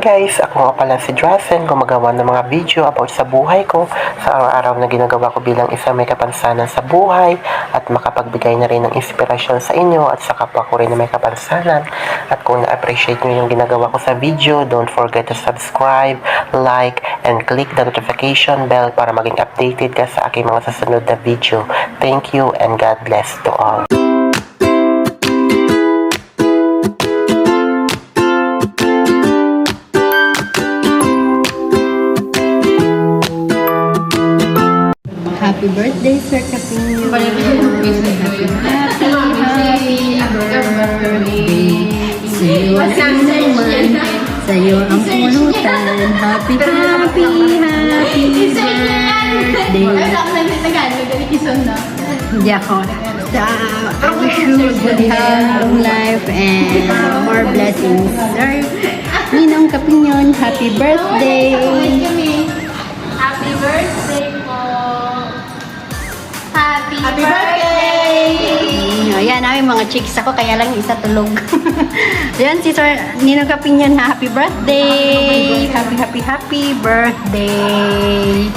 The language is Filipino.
guys, ako nga pala si Drazen, gumagawa ng mga video about sa buhay ko, sa araw-araw na ginagawa ko bilang isang may kapansanan sa buhay at makapagbigay na rin ng inspirasyon sa inyo at sa kapwa ko rin na may kapansanan. At kung na-appreciate nyo yung ginagawa ko sa video, don't forget to subscribe, like, and click the notification bell para maging updated ka sa aking mga susunod na video. Thank you and God bless to all. Happy birthday, Sir Capino. Happy birthday. Sa'yo ang inuman, sa'yo ang pulutan. Happy birthday. Hindi ako. I wish you a good health, long life, and more blessings. Sir Ninong Capinion, happy birthday. Happy birthday po! Happy birthday! Ayan, namin mga chicks ako, kaya lang isa tulog. Ayan, si Sir Ninong Capinion, happy birthday! Happy birthday!